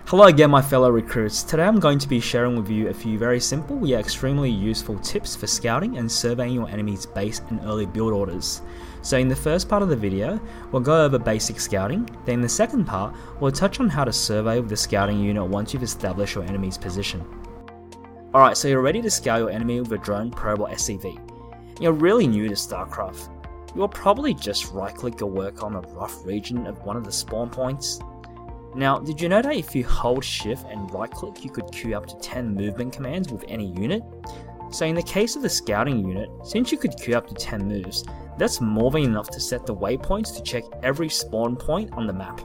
Hello again my fellow recruits. Today I'm going to be sharing with you a few very simple yet extremely useful tips for scouting and surveying your enemy's base in early build orders. So in the first part of the video, we'll go over basic scouting, then in the second part, we'll touch on how to survey with the scouting unit once you've established your enemy's position. Alright, so you're ready to scout your enemy with a drone, probe or SCV. You're really new to Starcraft. You'll probably just right click or work on a rough region of one of the spawn points. Now, did you know that if you hold shift and right click you could queue up to 10 movement commands with any unit? So in the case of the scouting unit, since you could queue up to 10 moves, that's more than enough to set the waypoints to check every spawn point on the map.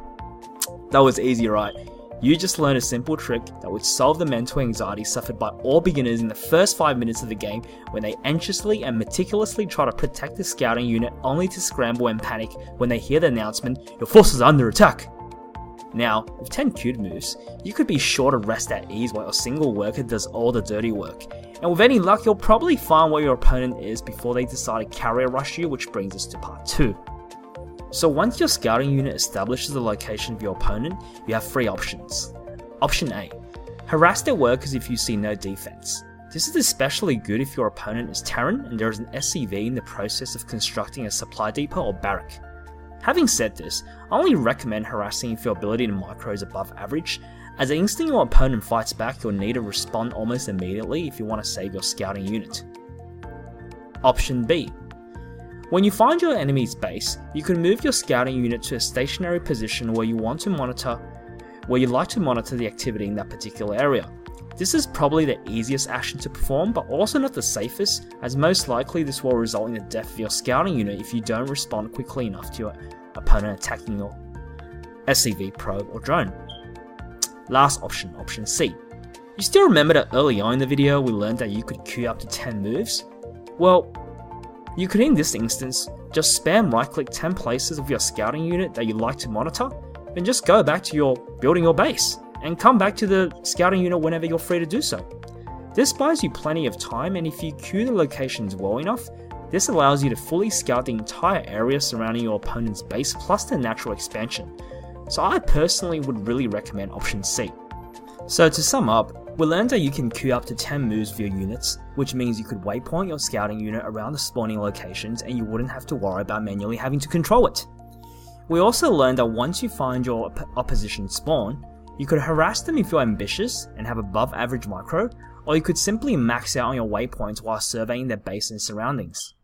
That was easy, right? You just learned a simple trick that would solve the mental anxiety suffered by all beginners in the first 5 minutes of the game when they anxiously and meticulously try to protect the scouting unit only to scramble and panic when they hear the announcement, "Your forces are under attack!" Now, with 10 queued moves, you could be sure to rest at ease while a single worker does all the dirty work, and with any luck you'll probably find where your opponent is before they decide to carrier rush you, which brings us to part 2. So once your scouting unit establishes the location of your opponent, you have 3 options. Option A. Harass their workers if you see no defense. This is especially good if your opponent is Terran and there is an SCV in the process of constructing a supply depot or barrack. Having said this, I only recommend harassing if your ability to micro is above average, as the instant your opponent fights back you'll need to respond almost immediately if you want to save your scouting unit. Option B. When you find your enemy's base, you can move your scouting unit to a stationary position where you like to monitor the activity in that particular area. This is probably the easiest action to perform, but also not the safest, as most likely this will result in the death of your scouting unit if you don't respond quickly enough to your opponent attacking your SCV, probe or drone. Last option, option C. You still remember that early on in the video we learned that you could queue up to 10 moves? Well, you could in this instance just spam right click 10 places of your scouting unit that you like to monitor, and just go back to building your base, and come back to the scouting unit whenever you're free to do so. This buys you plenty of time, and if you queue the locations well enough, this allows you to fully scout the entire area surrounding your opponent's base plus the natural expansion. So I personally would really recommend option C. So to sum up, we learned that you can queue up to 10 moves with your units, which means you could waypoint your scouting unit around the spawning locations and you wouldn't have to worry about manually having to control it. We also learned that once you find your opposition spawn, you could harass them if you're ambitious and have above average micro, or you could simply max out on your waypoints while surveying their base and surroundings.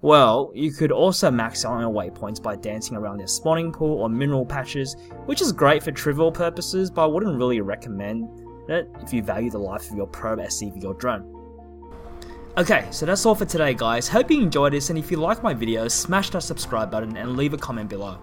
Well, you could also max out on your waypoints by dancing around their spawning pool or mineral patches, which is great for trivial purposes, but I wouldn't really recommend it if you value the life of your probe, SCV or drone. Okay, so that's all for today guys. Hope you enjoyed this, and if you like my videos, smash that subscribe button and leave a comment below.